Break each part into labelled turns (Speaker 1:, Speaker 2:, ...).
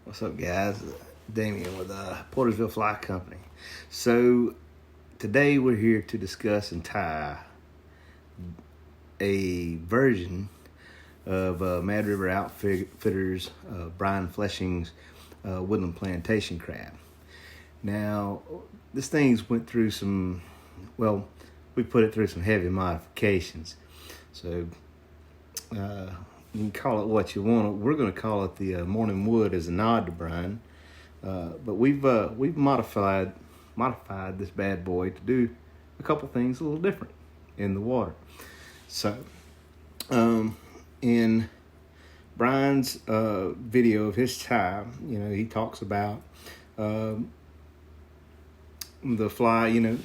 Speaker 1: What's up, guys? Damien with Portersville Fly Company. So today we're here to discuss and tie a version of Mad River Outfitters Brian Fleshing's Woodland Plantation crab. Now, this thing's went through some, well, we put it through some heavy modifications. So you can call it what you want. We're going to call it the Morning Wood as a nod to Brian. But we've modified this bad boy to do a couple things a little different in the water. So, in Brian's video of his time, he talks about the fly,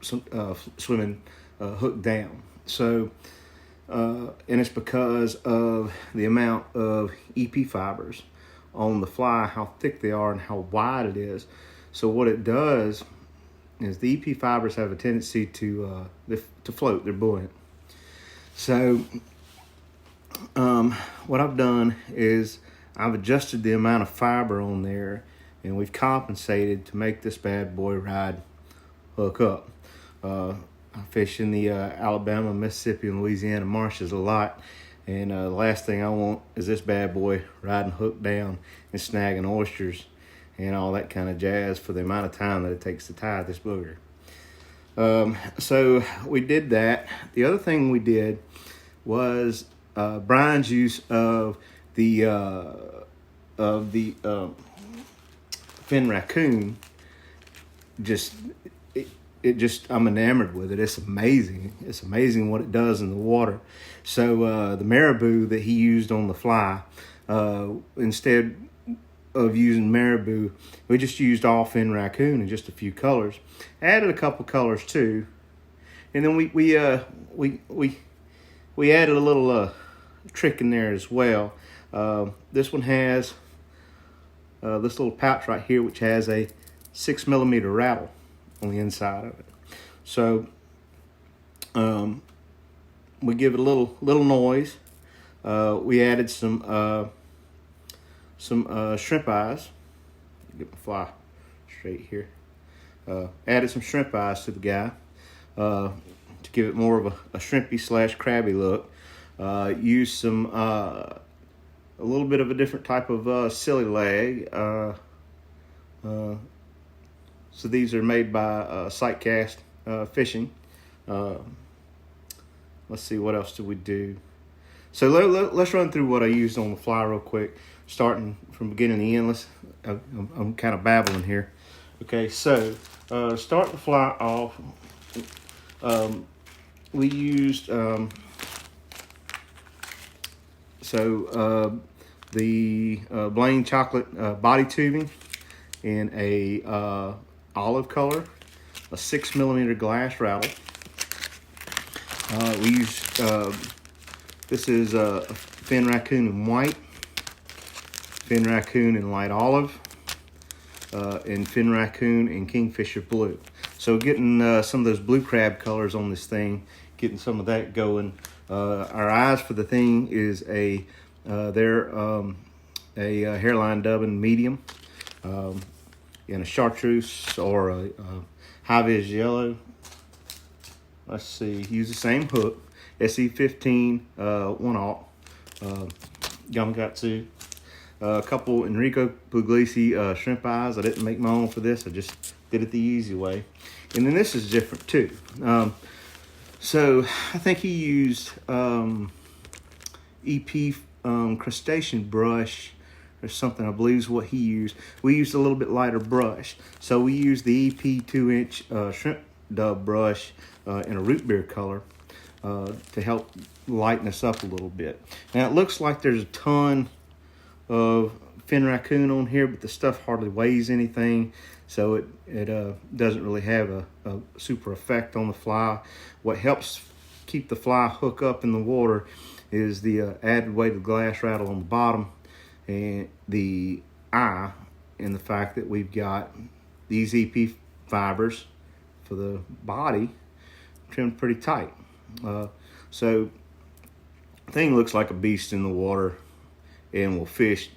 Speaker 1: swimming hook down. So, and it's because of the amount of EP fibers on the fly, how thick they are and how wide it is. So what it does is the EP fibers have a tendency to float. They're buoyant. So what I've done is I've adjusted the amount of fiber on there, and we've compensated to make this bad boy ride hook up. I fish in the Alabama, Mississippi, and Louisiana marshes a lot, and the last thing I want is this bad boy riding hook down and snagging oysters and all that kind of jazz for the amount of time that it takes to tie this booger. So we did that. The other thing we did was Brian's use of the fin raccoon. I'm enamored with it. It's amazing. It's amazing what it does in the water. So the marabou that he used on the fly, instead of using marabou, we just used all fin raccoon and just a few colors. Added a couple colors too, and then we added a little trick in there as well. This one has this little pouch right here, which has a 6mm rattle on the inside of it. So we give it a little noise. We added some shrimp eyes. Get my fly straight here. Added some shrimp eyes to the guy to give it more of a shrimpy / crabby look. Used some a little bit of a different type of silly leg. So these are made by Sight Cast Fishing. Let's see, what else do we do? So let's run through what I used on the fly real quick, starting from beginning to end. I'm kind of babbling here. Okay, so start the fly off. We used the Blaine chocolate body tubing in a olive color, a 6mm glass rattle. We used this is a fin raccoon in white, fin raccoon in light olive, and fin raccoon in kingfisher blue. So getting some of those blue crab colors on this thing, getting some of that going. Our eyes for the thing is a hairline dubbing medium. In a chartreuse or a high-vis yellow. Let's see, use the same hook, SE15 1/0 Gamakatsu. A couple Enrico Puglisi shrimp eyes. I didn't make my own for this, I just did it the easy way. And then this is different too. So I think he used EP crustacean brush or something, I believe is what he used. We used a little bit lighter brush. So we used the EP 2-inch shrimp dub brush in a root beer color to help lighten us up a little bit. Now it looks like there's a ton of fin raccoon on here, but the stuff hardly weighs anything, so it doesn't really have a super effect on the fly. What helps keep the fly hook up in the water is the added weight of the glass rattle on the bottom, and the eye, and the fact that we've got these EP fibers for the body trimmed pretty tight. So the thing looks like a beast in the water and will fish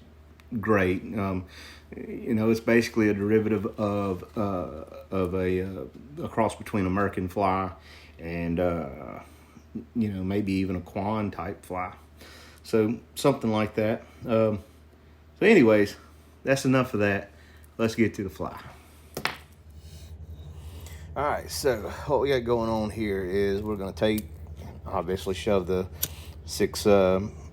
Speaker 1: great. You know, it's basically a derivative of a cross between American fly and you know, maybe even a Quan type fly. So something like that. So anyways, that's enough of that. Let's get to the fly. All right, so what we got going on here is we're going to obviously shove the 6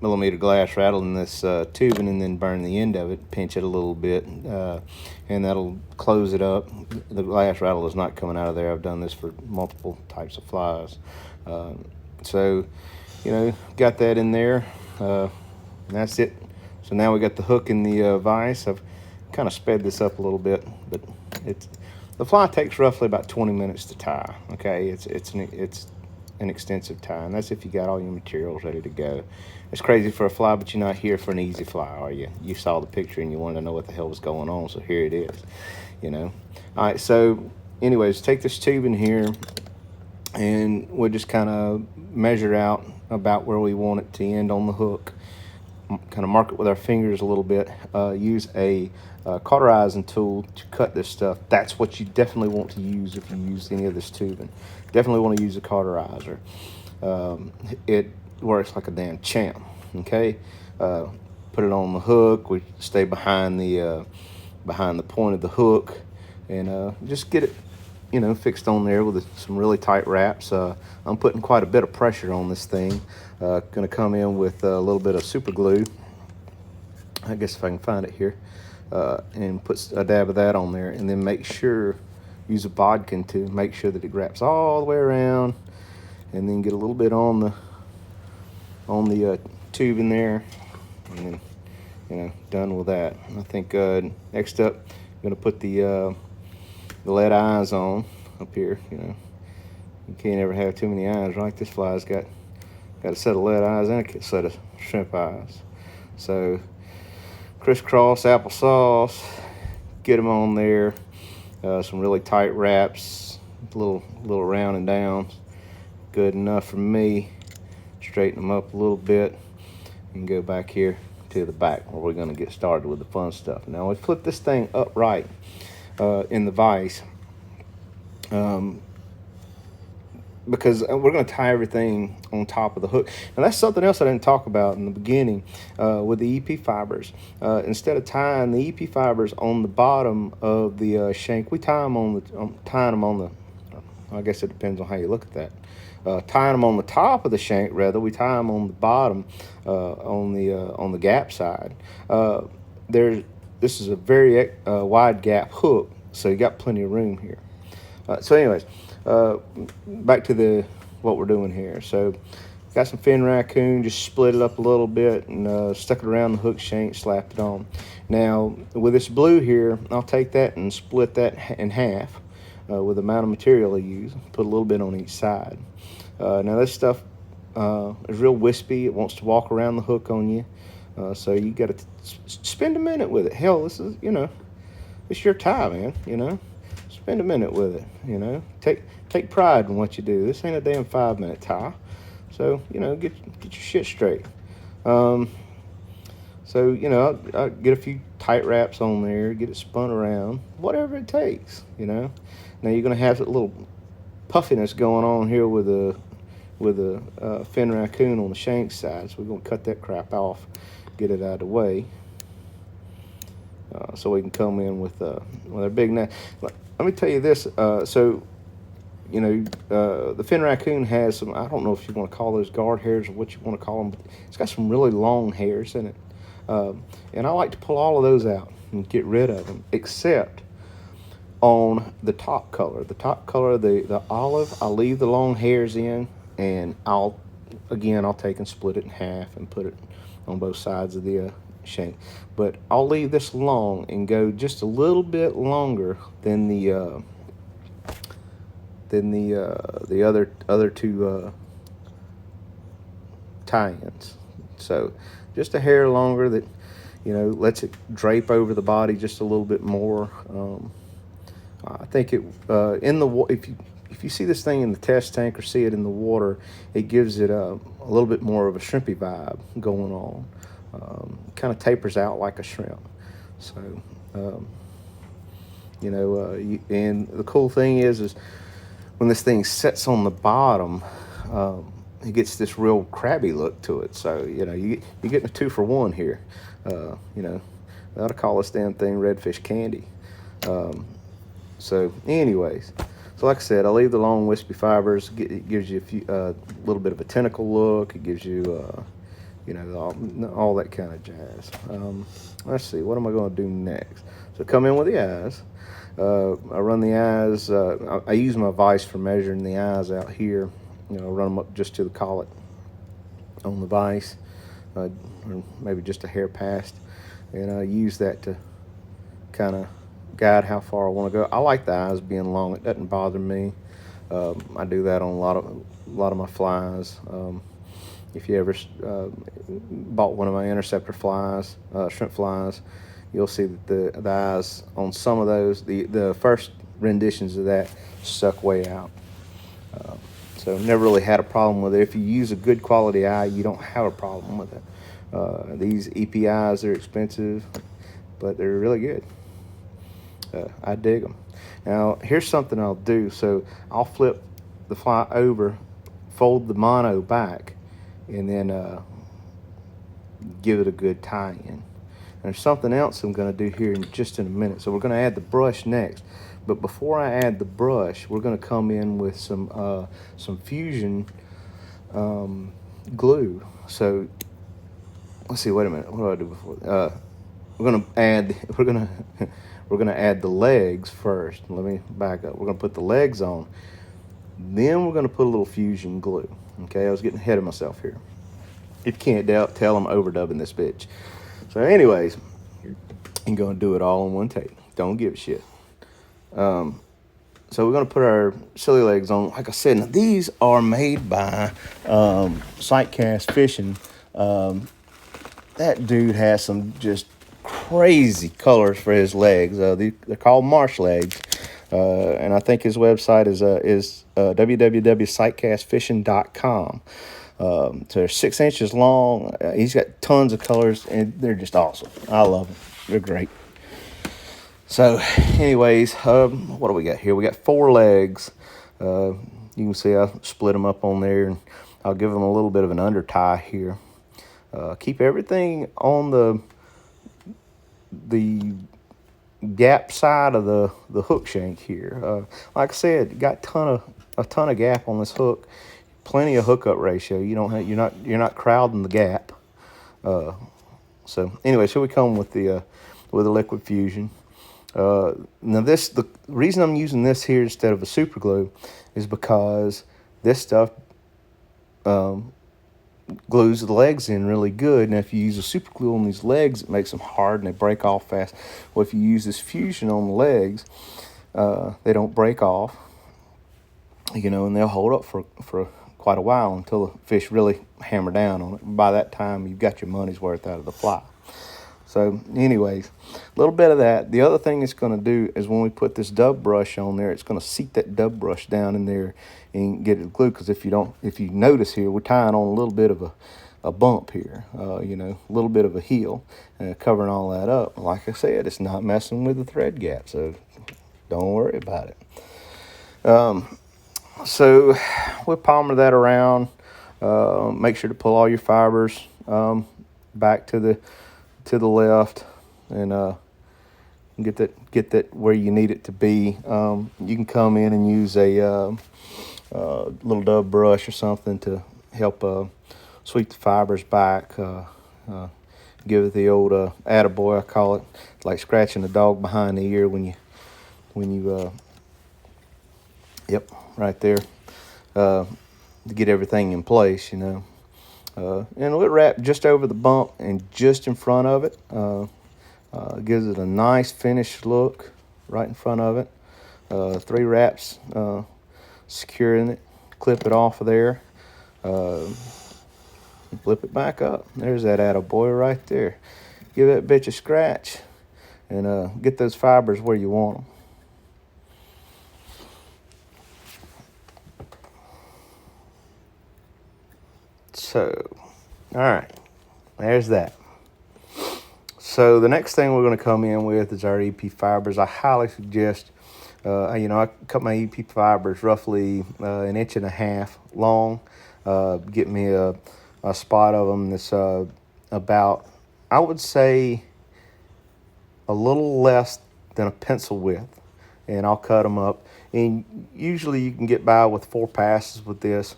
Speaker 1: millimeter glass rattle in this tubing, and then burn the end of it, pinch it a little bit, and that'll close it up. The glass rattle is not coming out of there. I've done this for multiple types of flies. So, you know, got that in there. That's it. So now we got the hook in the vise. I've kind of sped this up a little bit, but the fly takes roughly about 20 minutes to tie. Okay, it's an extensive tie, and that's if you got all your materials ready to go. It's crazy for a fly, but you're not here for an easy fly, are you? You saw the picture and you wanted to know what the hell was going on, so here it is. You know. All right. So, anyways, take this tube in here, and we'll just kind of measure out about where we want it to end on the hook. Kind of mark it with our fingers a little bit. Use a cauterizing tool to cut this stuff. That's what you definitely want to use if you use any of this tubing. Definitely want to use a cauterizer. It works like a damn champ. Okay, put it on the hook. We stay behind the point of the hook, and just get it, you know, fixed on there with some really tight wraps. I'm putting quite a bit of pressure on this thing. Gonna come in with a little bit of super glue. I guess if I can find it here, and put a dab of that on there, and then make sure, use a bodkin to make sure that it wraps all the way around, and then get a little bit on the tube in there, and then, you know, done with that. I think next up, I'm gonna put the lead eyes on up here. You know, you can't ever have too many eyes, right? This fly's got a set of lead eyes and a set of shrimp eyes. So crisscross applesauce, get them on there. Some really tight wraps, little round and down, good enough for me. Straighten them up a little bit, and go back here to the back where we're going to get started with the fun stuff. Now we flip this thing upright in the vise, because we're going to tie everything on top of the hook. Now that's something else I didn't talk about in the beginning with the EP fibers. Instead of tying the EP fibers on the bottom of the shank, we tie them on the, I guess it depends on how you look at that. Tying them on the top of the shank, rather, we tie them on the bottom, on the gap side. This is a very wide gap hook, so you got plenty of room here. So anyways, back to what we're doing here. So got some fin raccoon, just split it up a little bit, and stuck it around the hook shank, slapped it on. Now with this blue here, I'll take that and split that in half with the amount of material I use. Put a little bit on each side. Now this stuff is real wispy. It wants to walk around the hook on you. So you got to spend a minute with it. Hell, this is, you know, it's your tie, man. You know, spend a minute with it. You know, take pride in what you do. This ain't a damn 5-minute tie. So, you know, get your shit straight. So, you know, I'll get a few tight wraps on there, get it spun around, whatever it takes. You know, now you're gonna have a little puffiness going on here with a fin raccoon on the shank side. So we're gonna cut that crap off, get it out of the way, so we can come in with a big net. Let me tell you this. So, you know, the fin raccoon has some, I don't know if you want to call those guard hairs or what you want to call them, but it's got some really long hairs in it. And I like to pull all of those out and get rid of them, except on the top color. The top color, the olive, I'll leave the long hairs in, and I'll take and split it in half and put it on both sides of the shank. But I'll leave this long and go just a little bit longer than the other two tie-ins. So just a hair longer, that, you know, lets it drape over the body just a little bit more. I think it in the if you see this thing in the test tank or see it in the water, it gives it a little bit more of a shrimpy vibe going on. Kind of tapers out like a shrimp. So, and the cool thing is when this thing sets on the bottom, it gets this real crabby look to it. So, you're getting a 2-for-1 here. They ought to call this damn thing redfish candy. So anyways, so like I said, I leave the long wispy fibers. It gives you a little bit of a tentacle look. It gives you, all that kind of jazz. Let's see, what am I going to do next? So come in with the eyes. I run the eyes. I use my vise for measuring the eyes out here. Run them up just to the collet on the vise, or maybe just a hair past, and I use that to kind of guide how far I want to go. I like the eyes being long. It doesn't bother me. I do that on a lot of my flies. If you ever bought one of my interceptor flies, shrimp flies, you'll see that the eyes on some of those, the first renditions of that, suck way out. So never really had a problem with it. If you use a good quality eye, you don't have a problem with it. These EPIs are expensive, but they're really good. I dig them. Now, here's something I'll do. So I'll flip the fly over, fold the mono back, and then give it a good tie-in. There's something else I'm going to do here in just in a minute. So we're going to add the brush next. But before I add the brush, we're going to come in with some fusion glue. So let's see. Wait a minute. What do I do before? We're gonna add the legs first. Let me back up. We're gonna put the legs on. Then we're gonna put a little fusion glue. Okay, I was getting ahead of myself here. If you can't tell, I'm overdubbing this bitch. So anyways, I'm gonna do it all in one take. Don't give a shit. So we're gonna put our silly legs on. Like I said, now these are made by Sightcast Fishing. That dude has some just crazy colors for his legs. They're called marsh legs, and I think his website is www.sightcastfishing.com. So they're 6 inches long. He's got tons of colors, and they're just awesome. I love them. They're great. So, anyways, what do we got here? We got 4 legs. You can see I split them up on there, and I'll give them a little bit of an under tie here. Keep everything on the gap side of the hook shank here. Like I said, you got a ton of gap on this hook. Plenty of hookup ratio. You're not crowding the gap. So anyway, so we come with the liquid fusion. Now the reason I'm using this here instead of a super glue is because this stuff glues the legs in really good. And if you use a super glue on these legs, it makes them hard and they break off fast. Well, if you use this fusion on the legs, they don't break off, and they'll hold up for quite a while until the fish really hammer down on it. By that time, you've got your money's worth out of the fly. So anyways, a little bit of that. The other thing it's going to do is when we put this dub brush on there, it's going to seat that dub brush down in there and get it glued. Because if you notice here, we're tying on a little bit of a bump here, a little bit of a heel, covering all that up. Like I said, it's not messing with the thread gap, so don't worry about it. So we'll palmer that around. Make sure to pull all your fibers back to the left, and get that where you need it to be. You can come in and use a little dub brush or something to help sweep the fibers back. Give it the old attaboy, I call it. It's like scratching a dog behind the ear when you yep, right there, to get everything in place, and we'll wrap just over the bump and just in front of it. Gives it a nice finished look right in front of it. 3 wraps securing it. Clip it off of there. Flip it back up. There's that attaboy right there. Give that bitch a scratch and get those fibers where you want them. So, all right, there's that. So the next thing we're going to come in with is our EP fibers. I highly suggest, I cut my EP fibers roughly 1.5 inches long. Get me a spot of them that's about, I would say, a little less than a pencil width, and I'll cut them up. And usually you can get by with 4 passes with this.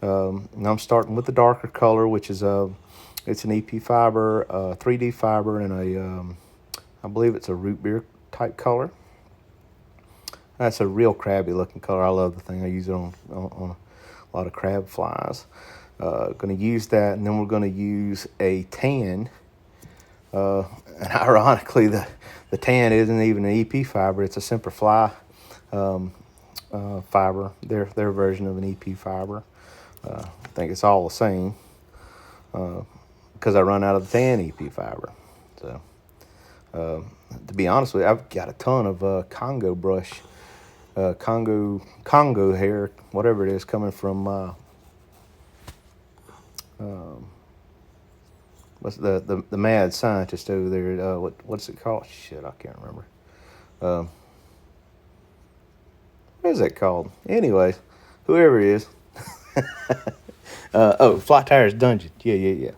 Speaker 1: And I'm starting with the darker color, which is it's an EP fiber, 3D fiber, and I believe it's a root beer type color. That's a real crabby looking color. I love the thing. I use it on a lot of crab flies. Going to use that, and then we're going to use a tan. And ironically, the tan isn't even an EP fiber. It's a Semper Fi fiber. Their version of an EP fiber. I think it's all the same because I run out of the tan EP fiber. So to be honest with you, I've got a ton of Congo brush, Congo hair, whatever it is, coming from what's the mad scientist over there? What's it called? Shit, I can't remember. What is that called? Anyways, whoever it is. Flat Tires Dungeon. Yeah.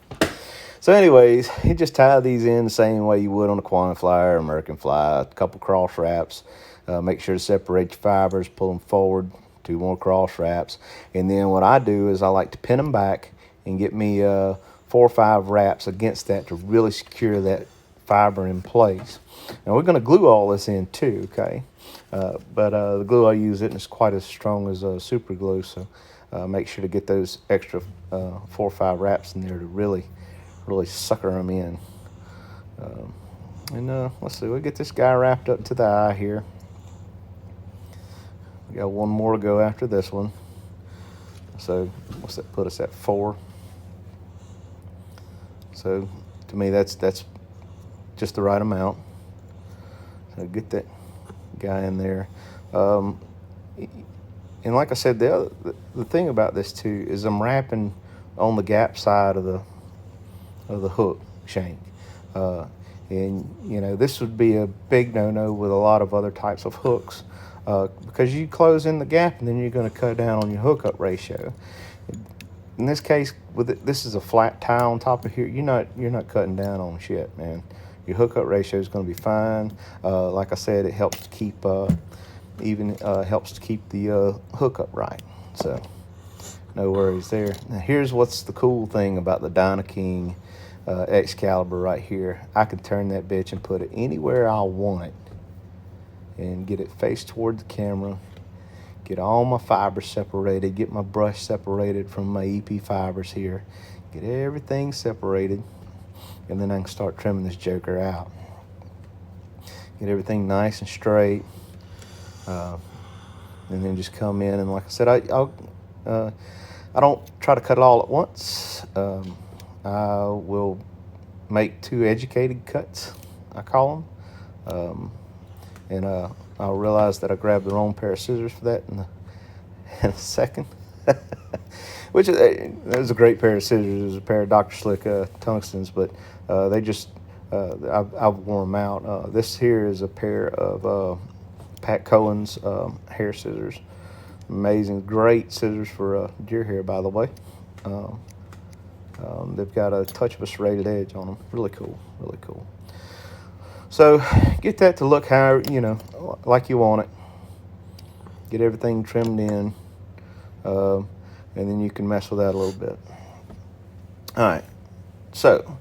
Speaker 1: So anyways, you just tie these in the same way you would on a Quan fly or American fly. A couple cross wraps. Make sure to separate your fibers. Pull them forward. 2 more cross wraps. And then what I do is I like to pin them back and get me 4 or 5 wraps against that to really secure that fiber in place. Now we're going to glue all this in too, okay? But the glue I use isn't quite as strong as super glue, so make sure to get those extra 4 or 5 wraps in there to really sucker them in. Let's see, we'll get this guy wrapped up to the eye here. We got 1 more to go after this one. So what's that put us at? 4. So to me, that's just the right amount. So get that guy in there. And like I said, the thing about this too is I'm wrapping on the gap side of the hook shank. And this would be a big no-no with a lot of other types of hooks because you close in the gap and then you're going to cut down on your hookup ratio. In this case, this is a flat tie on top of here. You're not cutting down on shit, man. Your hookup ratio is going to be fine. Like I said, it helps to keep helps to keep the hookup right. So no worries there. Now here's what's the cool thing about the Dynaking Excalibur right here. I can turn that bitch and put it anywhere I want it, and get it faced toward the camera. Get all my fibers separated, get my brush separated from my EP fibers here, get everything separated, and then I can start trimming this joker out. Get everything nice and straight, and then just come in, and like I said, I don't try to cut it all at once. I will make 2 educated cuts, I call them, and I'll realize that I grabbed the wrong pair of scissors for that in a second. Which it was a great pair of scissors. It was a pair of Dr. Slick tungstens, but they just I've worn them out. This here is a pair of Pat Cohen's hair scissors. Amazing, great scissors for deer hair, by the way. They've got a touch of a serrated edge on them. Really cool, really cool. So get that to look how, like you want it. Get everything trimmed in, and then you can mess with that a little bit. All right, so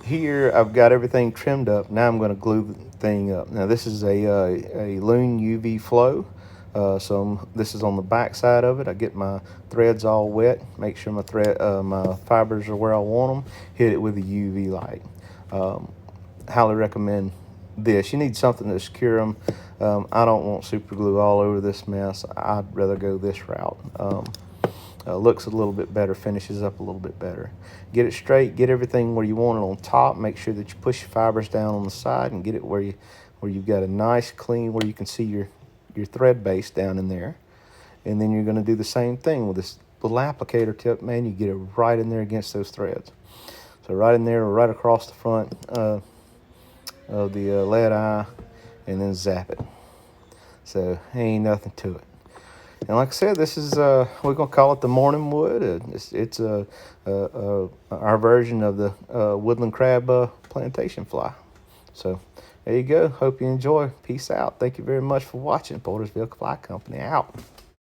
Speaker 1: here I've got everything trimmed up. Now I'm going to glue the thing up. Now this is a Loon UV flow. So this is on the back side of it. I get my threads all wet. Make sure my fibers are where I want them. Hit it with a UV light. Highly recommend this. You need something to secure them. I don't want super glue all over this mess. I'd rather go this route. Looks a little bit better, finishes up a little bit better. Get it straight, get everything where you want it on top. Make sure that you push your fibers down on the side and get it where you've got a nice clean, where you can see your thread base down in there. And then you're going to do the same thing with this little applicator tip, man. You get it right in there against those threads. So right in there, right across the front. of the lead eye and then zap it. So ain't nothing to it. And like I said, this is we're gonna call it the morning wood. It's our version of the woodland crab plantation fly. So there you go. Hope you enjoy. Peace out. Thank you very much for watching. Portersville Fly Company out.